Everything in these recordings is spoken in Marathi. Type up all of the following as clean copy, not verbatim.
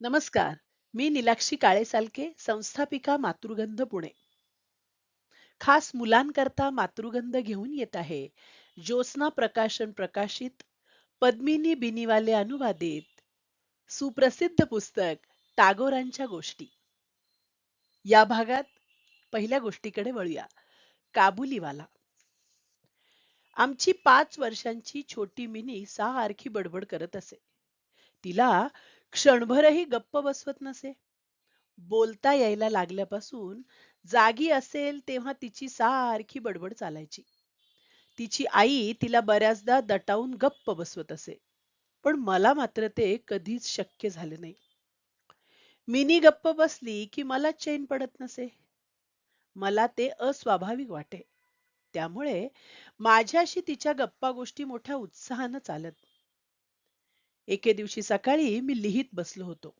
नमस्कार. मी नीलाक्षी काळे-सालके, संस्थापिका मातृगंध पुणे. खास मुलांकरता मातृगंध घेऊन येत आहे. ज्योत्स्ना प्रकाशन प्रकाशित, पद्मिनी बिनीवाले अनुवादित, सुप्रसिद्ध पुस्तक टागोरांच्या गोष्टी. या भागात पहिल्या गोष्टीकडे वळूया. काबुलीवाला. आमची 5 वर्षांची छोटी मिनी सारखी बडबड करत असे. तिला क्षणभरही गप्प बसवत नसे. बोलता यायला लागल्यापासून जागी असेल तेव्हा तिची सारखी बडबड चालायची. तिची आई तिला बऱ्याचदा दटावून गप्प बसवत असे. पण मला मात्र ते कधीच शक्य झाले नाही. मिनी गप्प बसली की मला चैन पडत नसे. मला ते अस्वाभाविक वाटे. त्यामुळे माझ्याशी तिच्या गप्पा गोष्टी मोठ्या उत्साहानं चालत. एके दिवशी सकाळी मी लिहित बसलो होतो.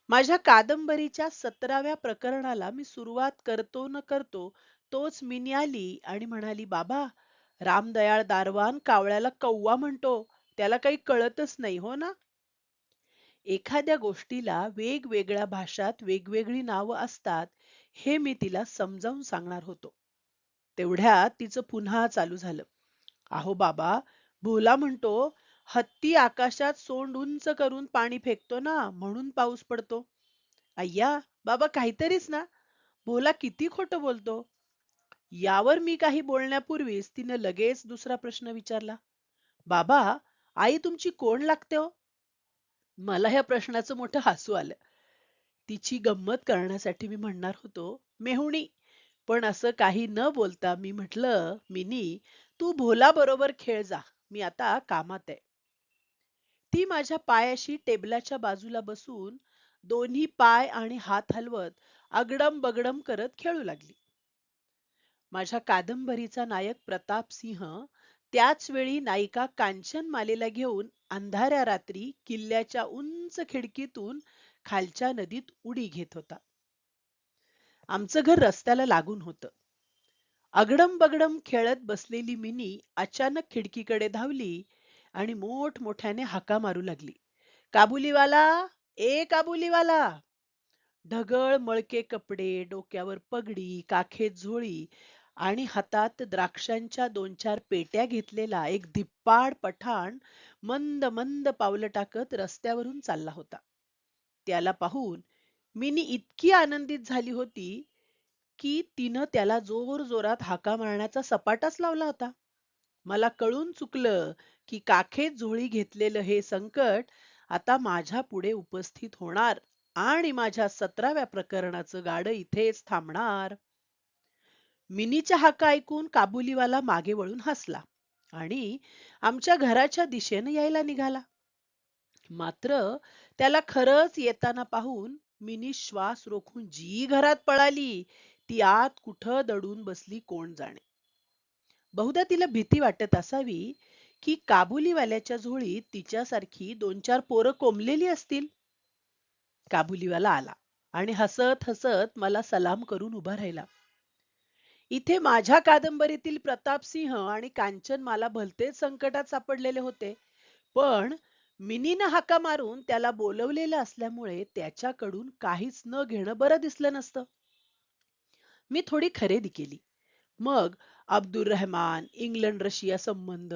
माझ्या कादंबरीच्या 17व्या प्रकरणाला मी सुरुवात करतो न करतो तोच मिनी आली आणि म्हणाली, "बाबा, रामदयाळ दारवान कावळ्याला कव्वा म्हणतो, त्याला काही कळतच नाही हो ना?" एखाद्या गोष्टीला वेगवेगळ्या भाषात वेगवेगळी नावं असतात, हे मी तिला समजावून सांगणार होतो. तेवढ्यात तिचं पुन्हा चालू झालं. "अहो बाबा, भोला म्हणतो, हत्ती आकाशात सोंड उंच करून पाणी फेकतो ना, म्हणून पाऊस पडतो." "अय्या, बाबा काहीतरीच ना. भोला किती खोटं बोलतो." यावर मी काही बोलण्यापूर्वीच तिनं लगेच दुसरा प्रश्न विचारला. "बाबा, आई तुमची कोण लागते हो?" मला ह्या प्रश्नाचं मोठं हसू आलं. तिची गंमत करण्यासाठी मी म्हणणार होतो, "मेहुणी." पण असं काही न बोलता मी म्हटलं, "मिनी, तू भोला बरोबर खेळ जा. मी आता कामात आहे." ती माझ्या पायाशी टेबलाच्या बाजूला बसून दोन्ही पाय आणि हात हलवत अगडम बगडम करत खेळू लागली. माझ्या कादंबरीचा नायक प्रताप सिंह त्याच वेळी नायिका कांचनमालेला घेऊन अंधाऱ्या रात्री किल्ल्याच्या उंच खिडकीतून खालच्या नदीत उडी घेत होता. आमचं घर रस्त्याला लागून होतं. अगडम बगडम खेळत बसलेली मिनी अचानक खिडकीकडे धावली आणि मोठमोठ्याने हाका मारू लागली. "काबुलीवाला, ए काबुलीवाला!" ढगळ मळके कपडे, डोक्यावर पगडी, काखेत झोळी आणि हातात द्राक्षांच्या 2-4 पेट्या घेतलेला एक धिप्पाड पठाण मंद मंद पावलं टाकत रस्त्यावरून चालला होता. त्याला पाहून मिनी इतकी आनंदित झाली होती की तिनं त्याला जोरजोरात हाका मारण्याचा सपाटाच लावला होता. मला कळून चुकलं की काखेत झोळी घेतलेलं हे संकट आता माझ्या पुढे उपस्थित होणार आणि माझ्या 17व्या प्रकरणाचं गाडं इथेच थांबणार. मिनीच्या हाका ऐकून काबुलीवाला मागे वळून हसला आणि आमच्या घराच्या दिशेने यायला निघाला. मात्र त्याला खरंच येताना पाहून मिनी श्वास रोखून जी घरात पळाली, ती आत कुठं दडून बसली कोण जाणे. बहुधा तिला भीती वाटत असावी की काबुलीवाल्याच्या झोळीत तिच्यासारखी 2-4 पोरं कोंबलेली असतील. काबुलीवाला आला आणि हसत हसत मला सलाम करून उभा राहिला. इथे माझ्या कादंबरीतील प्रतापसिंह आणि कांचनमाला भलतेच संकटात सापडलेले होते. पण मिनीनं हाका मारून त्याला बोलवलेलं असल्यामुळे त्याच्याकडून काहीच न घेणं बरं दिसलं नसतं. मी थोडी खरेदी केली. मग अब्दुल रहमान, इंग्लंड रशिया संबंध,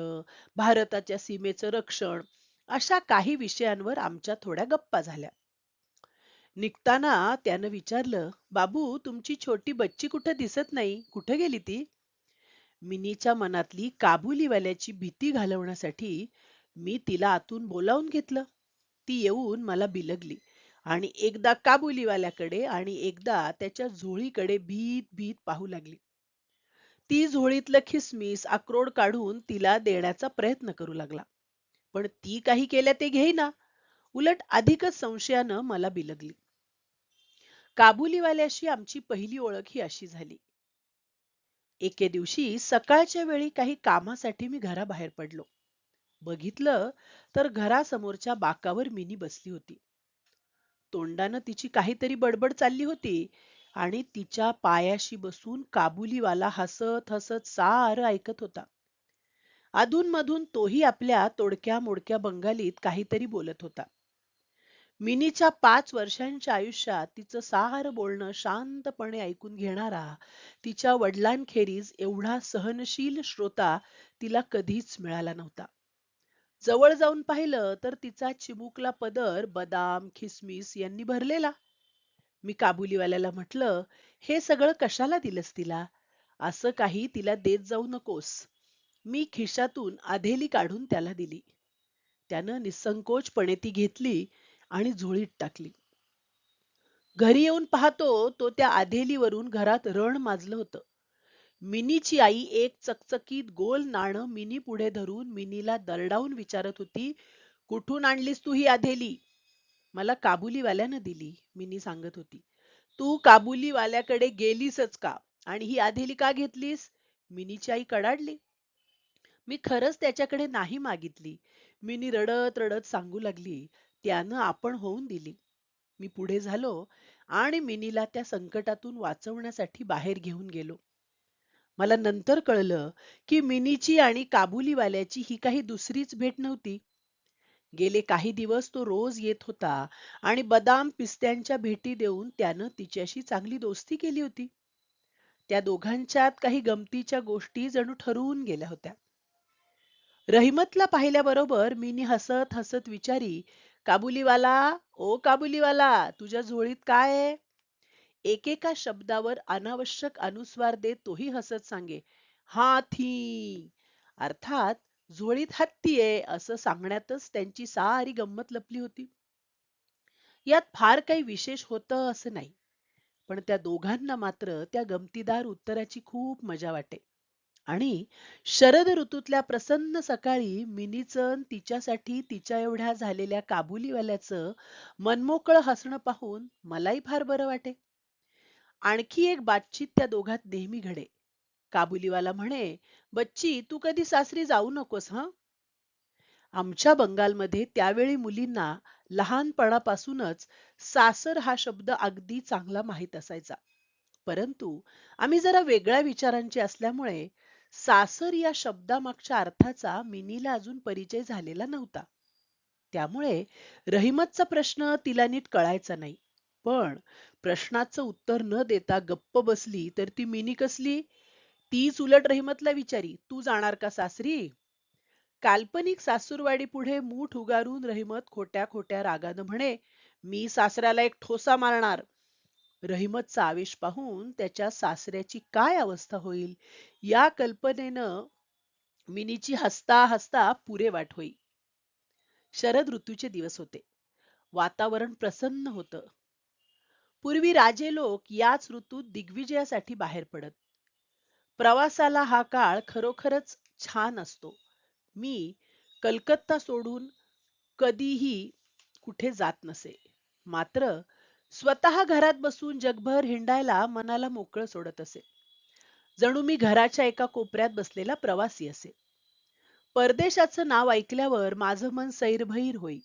भारताच्या सीमेचं रक्षण अशा काही विषयांवर आमच्या थोड्या गप्पा झाल्या. निघताना त्यानं विचारलं, "बाबू, तुमची छोटी बच्ची कुठं दिसत नाही. कुठं गेली ती?" मिनीच्या मनातली काबुलीवाल्याची भीती घालवण्यासाठी मी तिला आतून बोलावून घेतलं. ती येऊन मला बिलगली आणि एकदा काबुलीवाल्याकडे आणि एकदा त्याच्या झोळीकडे भीत भीत पाहू लागली. ती झोळीतलं खिसमिस, अक्रोड काढून तिला देण्याचा प्रयत्न करू लागला. पण ती काही केल्या ते घेईना. उलट अधिकच संशयानं मला बिलगली. काबुलीवाल्याशी आमची पहिली ओळख ही अशी झाली. एके दिवशी सकाळच्या वेळी काही कामासाठी मी घराबाहेर पडलो. बघितलं तर घरासमोरच्या बाकावर मिनी बसली होती. तोंडानं तिची काहीतरी बडबड चालली होती आणि तिच्या पायाशी बसून काबुलीवाला हसत हसत सारं ऐकत होता. अधूनमधून तोही आपल्या तोडक्या मोडक्या बंगालीत काहीतरी बोलत होता. मिनीच्या 5 वर्षांच्या आयुष्यात तिचं सारं बोलणं शांतपणे ऐकून घेणारा, तिच्या वडिलांखेरीज एवढा सहनशील श्रोता तिला कधीच मिळाला नव्हता. जवळ जाऊन पाहिलं तर तिचा चिमुकला पदर बदाम, खिसमिस यांनी भरलेला. मी काबुलीवाल्याला म्हटलं, "हे सगळं कशाला दिलंस तिला? असं काही तिला देत जाऊ नकोस." मी खिशातून अधेली काढून त्याला दिली. त्यानं निसंकोचपणे ती घेतली आणि झोळीत टाकली. घरी येऊन पाहतो तो त्या आधेलीवरून घरात रण माजलं होतं. मिनीची आई एक चकचकीत गोल नाणं मिनी पुढे धरून मिनीला दरडावून विचारत होती, "कुठून आणलीस तू ही आधेली?" "मला काबुलीवाल्यानं दिली," मिनी सांगत होती. "तू काबुलीवाल्याकडे गेलीसच का? आणि ही आधेली का घेतलीस?" मिनीची आई कडाडली. "मी खरंच त्याच्याकडे नाही मागितली." मिनी रडत रडत सांगू लागली. "त्यानं आपण होऊन दिली." मी पुढे झालो आणि मिनीला त्या संकटातून वाचवण्यासाठी बाहेर घेऊन गेलो. मला नंतर कळलं की मिनीची आणि काबुलीवाल्याची ही काही दुसरीच भेट नव्हती. गेले काही दिवस तो रोज येत होता आणि बदाम पिस्त्यांच्या भेटी देऊन त्यानं तिच्याशी चांगली दोस्ती केली होती. त्या दोघांच्यात काही गमतीच्या गोष्टी जणू ठरवून गेल्या होत्या. रहिमतला पाहिल्याबरोबर मिनी हसत हसत विचारी, "काबुलीवाला, ओ काबुलीवाला, तुझ्या झोळीत काय आहे?" एकेका शब्दावर अनावश्यक अनुस्वार देत तोही हसत सांगे, "हाथी." अर्थात झोळीत हत्ती आहे असं सांगण्यातच त्यांची सारी गंमत लपली होती. यात फार काही विशेष होतं असं नाही, पण त्या दोघांना मात्र त्या गमतीदार उत्तराची खूप मजा वाटे. आणि शरद ऋतूतल्या प्रसन्न सकाळी मिनीचं तिच्यासाठी तिच्या एवढ्या झालेल्या काबुलीवाल्याचं मनमोकळं हसणं पाहून मलाही फार बरं वाटे. आणखी एक बातचीत त्या दोघात नेहमी घडे. काबुलीवाला म्हणे, "बच्ची, तू कधी सासरी जाऊ नकोस हं." आमच्या बंगालमध्ये त्यावेळी मुलींना लहानपणापासूनच सासर हा शब्द अगदी चांगला माहीत असायचा. परंतु आम्ही जरा वेगळ्या विचारांचे असल्यामुळे सासर या शब्दामागच्या अर्थाचा मिनीला अजून परिचय झालेला नव्हता. त्यामुळे रहिमतचा प्रश्न तिला नीट कळायचा नाही. पण प्रश्नाचं उत्तर न देता गप्प बसली तर ती मिनी कसली? तीच उलट रहिमतला विचारी, "तू जाणार का सासरी?" काल्पनिक सासूरवाडी पुढे मूठ उगारून रहिमत खोट्या खोट्या रागानं म्हणे, "मी सासऱ्याला एक ठोसा मारणार." रहिमतचा आवेश पाहून त्याच्या सासऱ्याची काय अवस्था होईल या कल्पनेनं मिनीची हसता हसता पुरे वाट होई. शरद ऋतूचे दिवस होते. वातावरण प्रसन्न होतं. पूर्वी राजे लोक याच ऋतूत दिग्विजयासाठी बाहेर पडत. प्रवासाला हा काळ खरोखरच छान असतो. मी कलकत्ता सोडून कधीही कुठे जात नसे. मात्र स्वतः घरात बसून जगभर हिंडायला मनाला मोकळं सोडत असे. जणू मी घराच्या एका कोपऱ्यात बसलेला प्रवासी असे. परदेशाचं नाव ऐकल्यावर माझं मन सैरभैर होई.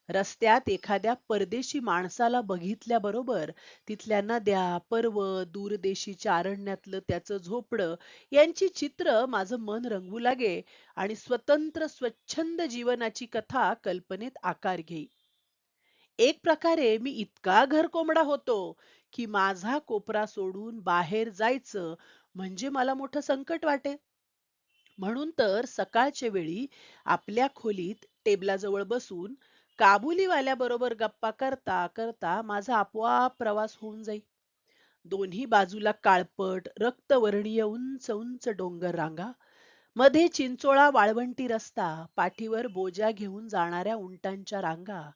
रस्त्यात एखाद्या परदेशी माणसाला बघितल्याबरोबर तिथल्या नद्या, पर्वत, दूरदेशीच्या अरण्यातलं त्याचं झोपडं यांची चित्र माझं मन रंगवू लागे आणि स्वतंत्र स्वच्छंद जीवनाची कथा कल्पनेत आकार घेई. एक प्रकारे मी इतका घरकोंबडा होतो, की माझा कोपरा सोडून बाहेर जायचं म्हणजे मला मोठं संकट वाटे. म्हणून तर सकाळच्या वेळी आपल्या खोलीत टेबलाजवळ बसून काबुलीवाल्याबरोबर गप्पा करता करता माझा आपोआप प्रवास होऊन जाई. दोन्ही बाजूला काळपट रक्तवर्णीय उंच उंच डोंगर रांगा, मध्ये चिंचोळा वाळवंटी रस्ता, पाठीवर बोजा घेऊन जाणाऱ्या उंटांच्या रांगा,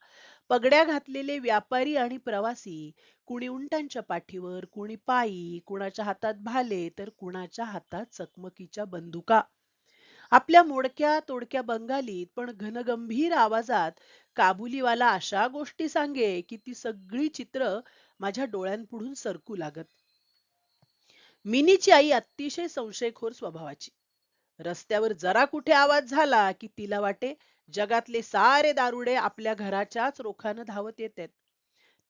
पगड्या घातलेले व्यापारी आणि प्रवासी, कुणी उंटांच्या पाठीवर, कुणी पायी, कुणाच्या हातात भाले तर कुणाच्या हातात चकमकीच्या बंदुका. आपल्या मोडक्या तोडक्या बंगालीत पण घनगंभीर आवाजात काबुलीवाला अशा गोष्टी सांगे की ती सगळी चित्र माझ्या डोळ्यांपुढून सरकू लागत. मिनीची आई अतिशय संशयखोर स्वभावाची. रस्त्यावर जरा कुठे आवाज झाला की तिला वाटे जगातले सारे दारुडे आपल्या घराच्याच रोखानं धावत येतात.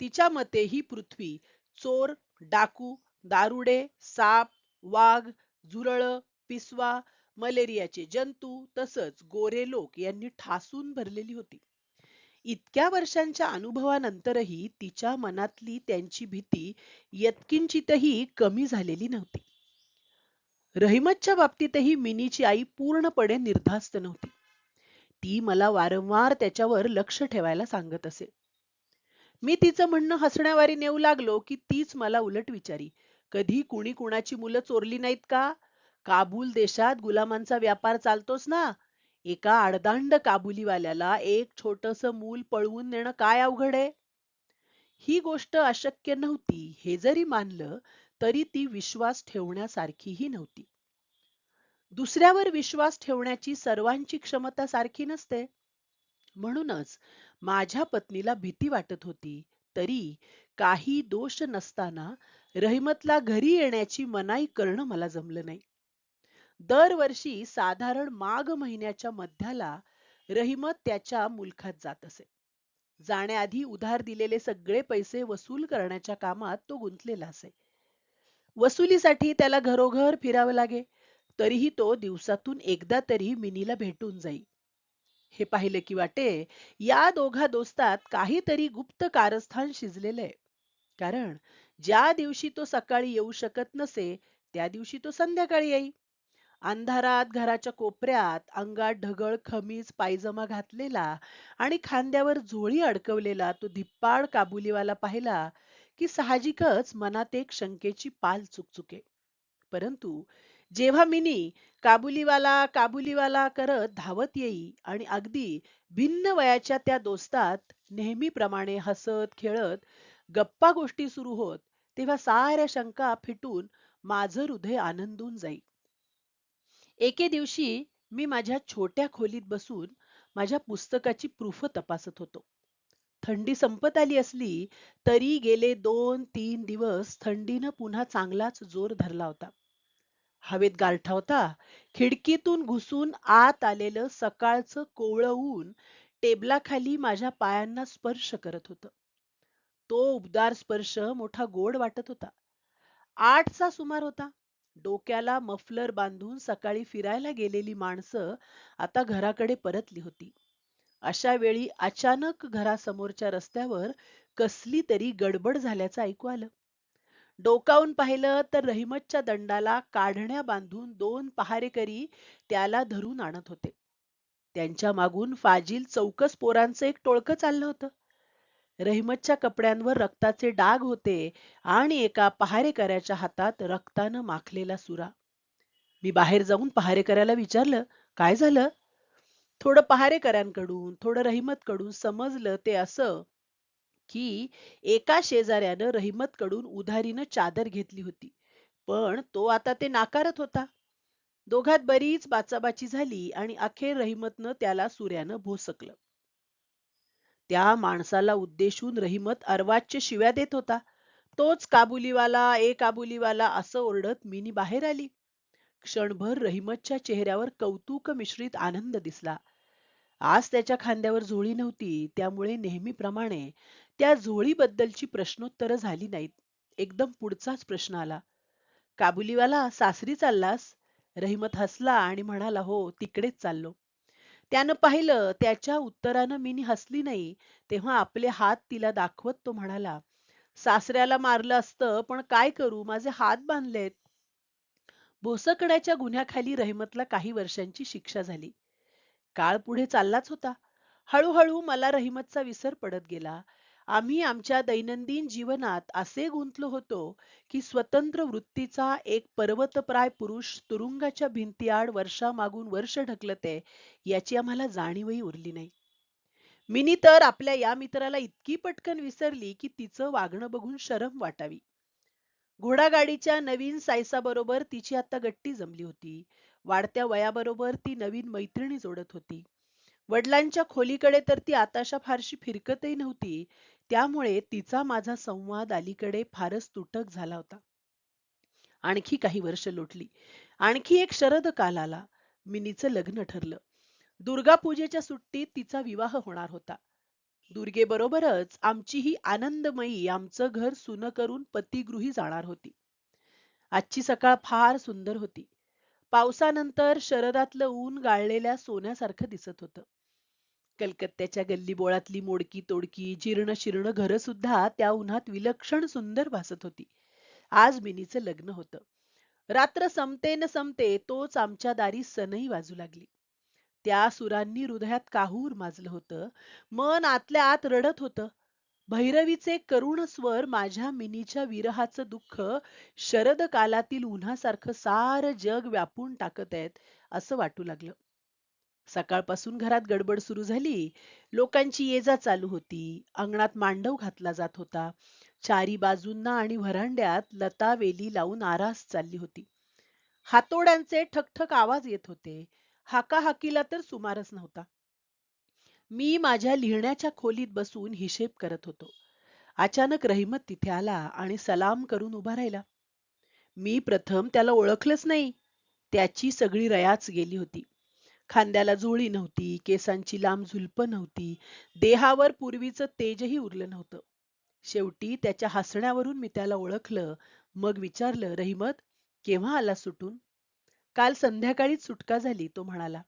तिच्या मते ही पृथ्वी चोर, डाकू, दारुडे, साप, वाघ, झुरळ, पिसवा, मलेरियाचे जंतू तसंच गोरे लोक यांनी ठासून भरलेली होती. इतक्या वर्षांच्या अनुभवानंतरही तिच्या मनातली त्यांची भीती यत्किंचितही कमी झालेली नव्हती. रहिमतच्या बाबतीतही मिनीची आई पूर्णपणे निर्धास्त नव्हती. ती मला वारंवार त्याच्यावर लक्ष ठेवायला सांगत असे. मी तिचं म्हणणं हसण्यावारी नेऊ लागलो की तीच मला उलट विचारी, कधी कुणी कुणाची मुलं चोरली नाहीत का? काबूल देशात गुलामांचा व्यापार चालतोच ना. एका आडदांड काबुलीवाल्याला एक छोटस मूल पळवून नेणं काय अवघड आहे? ही गोष्ट अशक्य नव्हती हे जरी मानलं, तरी ती विश्वास ठेवण्यासारखीही नव्हती. दुसऱ्यावर विश्वास ठेवण्याची सर्वांची क्षमता सारखी नसते. म्हणूनच माझ्या पत्नीला भीती वाटत होती, तरी काही दोष नसताना रहिमतला घरी येण्याची मनाई करणं मला जमलं नाही. दरवर्षी साधारण माघ महिन्याच्या मध्याला रहिमत त्याच्या मुलखात जात असे. जाण्याआधी उधार दिलेले सगळे पैसे वसूल करण्याच्या कामात तो गुंतलेला असे. वसुलीसाठी त्याला घरोघर फिरावं लागे, तरीही तो दिवसातून एकदा तरी मिनीला भेटून जाई. हे पाहिले की वाटे, या दोघा दोस्तात काहीतरी गुप्त कारस्थान शिजलेलं आहे. कारण ज्या दिवशी तो सकाळी येऊ शकत नसे, त्या दिवशी तो संध्याकाळी येई. अंधारात घराच्या कोपऱ्यात अंगात ढगळ खमीज पायजमा घातलेला आणि खांद्यावर झोळी अडकवलेला तो धिप्पाड काबुलीवाला पाहिला की साहजिकच मनात एक शंकेची पाल चुकचुके. परंतु जेव्हा मिनी काबुलीवाला काबुलीवाला करत धावत येई आणि अगदी भिन्न वयाच्या त्या दोस्तात नेहमीप्रमाणे हसत खेळत गप्पा गोष्टी सुरू होत, तेव्हा साऱ्या शंका फिटून माझं हृदय आनंदून जाई. एके दिवशी मी माझ्या छोट्या खोलीत बसून माझ्या पुस्तकाची प्रूफ तपासत होतो. थंडी संपत आली असली तरी गेले 2-3 दिवस थंडीनं पुन्हा चांगलाच जोर धरला होता. हवेत गारठा होता. खिडकीतून घुसून आत आलेलं सकाळचं कोवळं ऊन टेबलाखाली माझ्या पायांना स्पर्श करत होतं. तो उबदार स्पर्श मोठा गोड वाटत होता. 8चा सुमार होता. डोक्याला मफलर बांधून सकाळी फिरायला गेलेली माणसं आता घराकडे परतली होती. अशा वेळी अचानक घरासमोरच्या रस्त्यावर कसली तरी गडबड झाल्याचं ऐकू आलं. डोकावून पाहिलं तर रहिमतच्या दंडाला काढण्या बांधून 2 पहारेकरी त्याला धरून आणत होते. त्यांच्या मागून फाजील चौकस पोरांचं एक टोळकं चाललं होतं. रहिमतच्या कपड्यांवर रक्ताचे डाग होते आणि एका पहारेकऱ्याच्या हातात रक्तानं माखलेला सुरा. मी बाहेर जाऊन पहारेकऱ्याला विचारलं, काय झालं? थोडं पहारेकऱ्यांकडून थोडं रहिमतकडून समजलं ते असं की एका शेजाऱ्यानं रहिमतकडून उधारीनं चादर घेतली होती, पण तो आता ते नाकारत होता. दोघात बरीच बाचाबाची झाली आणि अखेर रहिमतनं त्याला सुऱ्यानं भोसकलं. त्या माणसाला उद्देशून रहिमत अर्वाच्य शिव्या देत होता. तोच काबुलीवाला ए काबुलीवाला असं ओरडत मिनी बाहेर आली. क्षणभर रहिमतच्या चेहऱ्यावर कौतुक मिश्रित आनंद दिसला. आज त्याच्या खांद्यावर झोळी नव्हती, त्यामुळे नेहमीप्रमाणे त्या झोळीबद्दलची प्रश्नोत्तरं झाली नाहीत. एकदम पुढचाच प्रश्न आला. काबुलीवाला, सासरी चाललास? रहिमत हसला आणि म्हणाला, हो, तिकडेच चाललो. त्यानं पाहिलं त्याच्या उत्तरानं मिनी हसली नाही, तेव्हा आपले हात तिला दाखवत तो म्हणाला, सासऱ्याला मारलं असतं, पण काय करू, माझे हात बांधलेत. भोसकण्याच्या गुन्ह्याखाली रहिमतला काही वर्षांची शिक्षा झाली. काळ पुढे चाललाच होता. हळूहळू मला रहिमतचा विसर पडत गेला. आम्ही आमच्या दैनंदिन जीवनात असे गुंतलो होतो की स्वतंत्र वृत्तीचा एक पर्वतप्राय पुरुष तुरुंगाच्या भिंतीआड वर्षामागून वर्ष ढकलते याची आम्हाला जाणीवही उरली नाही. मिनी तर आपल्या या मित्राला इतकी पटकन विसरली की तिचं वागणं बघून शरम वाटावी. घोडागाडीच्या नवीन सायसाबरोबर तिची आता गट्टी जमली होती. वाढत्या वयाबरोबर ती नवीन मैत्रिणी जोडत होती. वडिलांच्या खोलीकडे तर ती आताशा फारशी फिरकतही नव्हती. त्यामुळे तिचा माझा संवाद अलीकडे फारच तुटक झाला होता. आणखी काही वर्ष लोटली. आणखी एक शरद काल आला. मिनीचं लग्न ठरलं. दुर्गा पूजेच्या सुट्टीत तिचा विवाह होणार होता. दुर्गेबरोबरच आमची ही आनंदमयी आमचं घर सुनं करून पतिगृही जाणार होती. आजची सकाळ फार सुंदर होती. पावसानंतर शरदातलं ऊन गाळलेल्या सोन्यासारखं दिसत होतं. कलकत्त्याच्या गल्लीबोळातली मोडकी तोडकी जीर्ण शीर्ण घरं सुद्धा त्या उन्हात विलक्षण सुंदर भासत होती. आज मिनीचं लग्न होतं. रात्र संपते न संपते तोच आमच्या दारी सनई वाजू लागली. त्या सुरांनी हृदयात काहूर माजलं होतं. मन आतल्या आत रडत होतं. भैरवीचे करुण स्वर माझ्या मिनीच्या विरहाचं दुःख शरद कालातील उन्हासारखं सारं जग व्यापून टाकत आहेत असं वाटू लागलं. सकाळपासून घरात गडबड सुरू झाली. लोकांची ये-जा चालू होती. अंगणात मांडव घातला जात होता. चारी बाजूंना आणि व्हरांड्यात लता वेली लावून आरास चालली होती. हातोड्यांचे ठकठक आवाज येत होते. हाकाहाकीला तर सुमारच नव्हता. मी माझ्या लिहिण्याच्या खोलीत बसून हिशेब करत होतो. अचानक रहिमत तिथे आला आणि सलाम करून उभा राहिला. मी प्रथम त्याला ओळखलंच नाही. त्याची सगळी रयाच गेली होती. खांद्याला झोळी नव्हती, केसांची लांब झुलपं नव्हती, देहावर पूर्वीचं तेजही उरलं नव्हतं. शेवटी त्याच्या हसण्यावरून मी त्याला ओळखलं. मग विचारलं, रहिमत, केव्हा आला सुटून? काल संध्याकाळीच सुटका झाली, तो म्हणाला.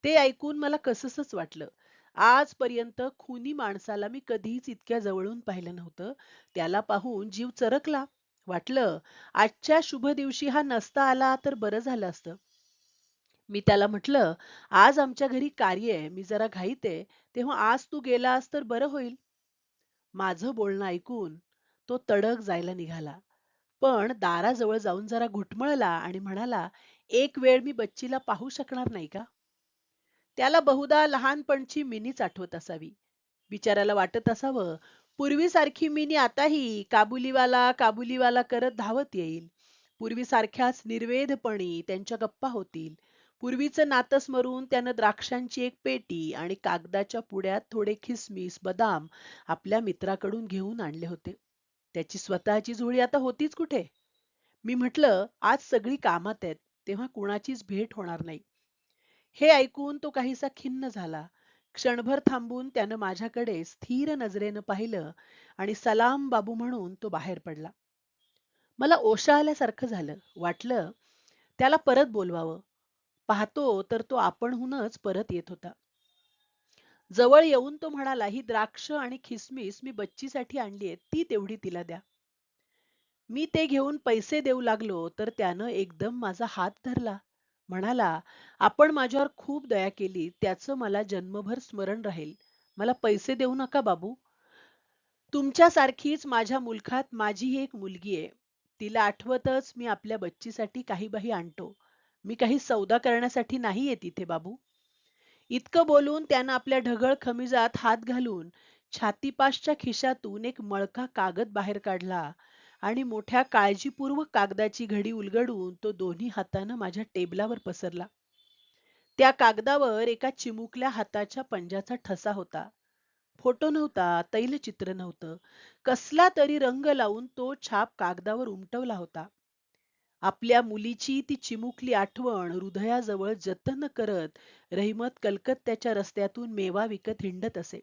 ते ऐकून मला कसंसच वाटलं. आजपर्यंत खुनी माणसाला मी कधीच इतक्या जवळून पाहिलं नव्हतं. त्याला पाहून जीव चरकला. वाटलं, आजच्या शुभ दिवशी हा नसता आला तर बरं झालं असतं. मी त्याला म्हटलं, आज आमच्या घरी कार्य आहे, मी जरा घाईत आहे, तेव्हा आज तू गेलास तर बरं होईल. माझं बोलणं ऐकून तो तडक जायला निघाला. पण दाराजवळ जाऊन जरा घुटमळला आणि म्हणाला, एक वेळ मी बच्चीला पाहू शकणार नाही का? त्याला बहुधा लहानपणची मिनीच आठवत असावी. बिचाऱ्याला वाटत असावं, पूर्वीसारखी मिनी आताही काबुलीवाला काबुलीवाला करत धावत येईल. पूर्वीसारख्याच निर्वेधपणी त्यांच्या गप्पा होतील. पूर्वीचं नातं स्मरून त्यानं द्राक्षांची एक पेटी आणि कागदाच्या पुड्यात थोडे खिसमिस, बदाम आपल्या मित्राकडून घेऊन आणले होते. त्याची स्वतःची झोळी आता होतीच कुठे? मी म्हटलं, आज सगळी कामात आहेत, तेव्हा कुणाचीच भेट होणार नाही. हे ऐकून तो काहीसा खिन्न झाला. क्षणभर थांबून त्यानं माझ्याकडे स्थिर नजरेनं पाहिलं आणि सलाम बाबू म्हणून तो बाहेर पडला. मला ओशाळल्यासारखं झालं. वाटलं त्याला परत बोलवावं. पाहतो तर तो आपणहूनच परत येत होता. जवळ येऊन तो म्हणाला, ही द्राक्ष आणि खिसमिस मी बच्चीसाठी आणलीये, ती तेवढी तिला द्या. मी ते घेऊन पैसे देऊ लागलो तर त्यानं एकदम माझा हात धरला. म्हणाला, आपण माझ्यावर खूप दया केली, त्याचं मला जन्मभर स्मरण राहील. मला पैसे देऊ नका बाबू. तुमच्यासारखीच माझ्या मुलखात माझीही एक मुलगी आहे. तिला आठवतच मी आपल्या बच्चीसाठी काही बाही आणतो. मी काही सौदा करण्यासाठी नाहीये तिथे बाबू. इतकं बोलून त्यानं आपल्या ढगळ खमिजात हात घालून छातीपासच्या खिशातून एक मळका कागद बाहेर काढला आणि मोठ्या काळजीपूर्वक कागदाची घडी उलगडून तो दोन्ही हातानं माझ्या टेबलावर पसरला. त्या कागदावर एका चिमुकल्या हाताच्या पंजाचा ठसा होता. फोटो नव्हता, तैलचित्र नव्हतं. कसला तरी रंग लावून तो छाप कागदावर उमटवला होता. आपल्या मुलीची ती चिमुकली आठवण हृदयाजवळ जतन करत रहिमत कलकत्त्याच्या रस्त्यातून मेवा विकत हिंडत असे.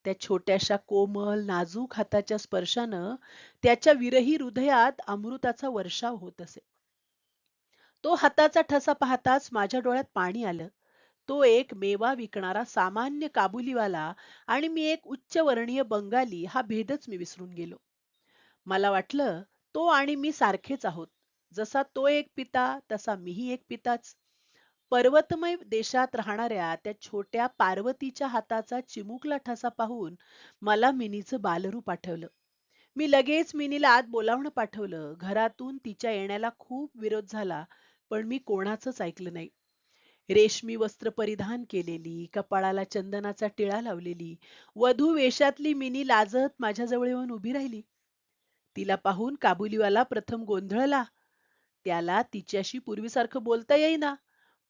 त्या छोट्याशा कोमल नाजूक हाताच्या स्पर्शानं त्याच्या विरही हृदयात अमृताचा वर्षाव होत असे. तो हाताचा ठसा पाहताच माझ्या डोळ्यात पाणी आलं. तो एक मेवा विकणारा सामान्य काबुलीवाला आणि मी एक उच्चवर्णीय बंगाली हा भेदच मी विसरून गेलो. मला वाटलं, तो आणि मी सारखेच आहोत. जसा तो एक पिता तसा मीही एक पिताच. पर्वतमय देशात राहणाऱ्या त्या छोट्या पार्वतीच्या हाताचा चिमुकला ठसा पाहून मला मिनीचं बालरूप आठवलं. मी लगेच मिनीला आत बोलावणं पाठवलं. घरातून तिच्या येण्याला खूप विरोध झाला, पण मी कोणाचंच ऐकलं नाही. रेशमी वस्त्र परिधान केलेली, कपाळाला चंदनाचा टिळा लावलेली, वधू वेशातली मिनी लाजत माझ्याजवळ येऊन उभी राहिली. तिला पाहून काबुलीवाला प्रथम गोंधळला. त्याला तिच्याशी पूर्वीसारखं बोलता येईना.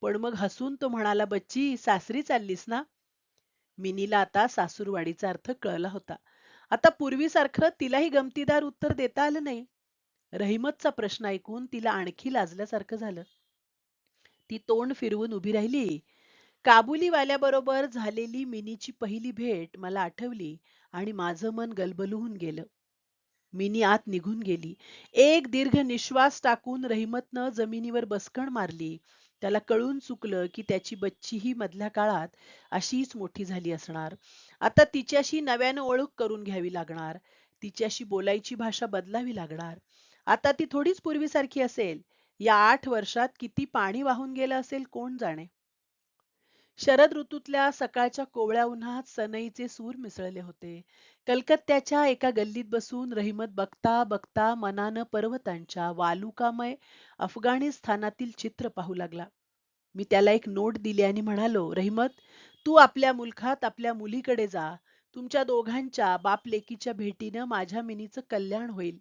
पण मग हसून तो म्हणाला, बच्ची, सासरी चाललीस ना? मिनीला आता सासूरवाडीचा अर्थ कळला होता. आता पूर्वीसारखं तिलाही गमतीदार उत्तर देता आलं नाही. रहिमतचा प्रश्न ऐकून तिला आणखी लाजल्यासारखं झालं. ती तोंड फिरवून उभी राहिली. काबुलीवाल्याबरोबर झालेली मिनीची पहिली भेट मला आठवली आणि माझं मन गलबलून गेलं. मिनी आत निघून गेली. एक दीर्घ निश्वास टाकून रहिमतनं जमिनीवर बसकण मारली. त्याला कळून चुकलं की त्याची बच्चीही मधल्या काळात अशीच मोठी झाली असणार. आता तिच्याशी नव्यानं ओळख करून घ्यावी लागणार. तिच्याशी बोलायची भाषा बदलावी लागणार. आता ती थोडीच पूर्वीसारखी असेल. या 8 वर्षात किती पाणी वाहून गेलं असेल कोण जाणे. शरद ऋतूतल्या सकाळच्या कोवळ्या उन्हात सनईचे सूर मिसळले होते. कलकत्त्याच्या एका गल्लीत बसून रहिमत बघता बघता मनानं पर्वतांच्या वालुकामय अफगाणिस्तानातील चित्र पाहू लागला. मी त्याला एक नोट दिली आणि म्हणालो, रहिमत, तू आपल्या मुलखात आपल्या मुलीकडे जा. तुमच्या दोघांच्या बाप लेकीच्या भेटीनं माझ्या मिनीचं कल्याण होईल.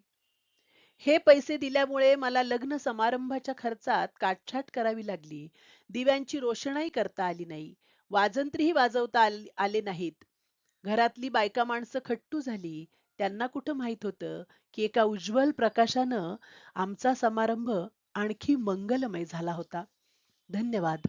हे पैसे दिल्यामुळे मला लग्न समारंभाच्या खर्चात काटछाट करावी लागली. दिव्यांची रोषणाई करता आली नाही. वाजंत्रीही वाजवता आले नाहीत. घरातली बायका माणसं खट्टू झाली. त्यांना कुठं माहित होतं की एका उज्ज्वल प्रकाशानं आमचा समारंभ आणखी मंगलमय झाला होता. धन्यवाद.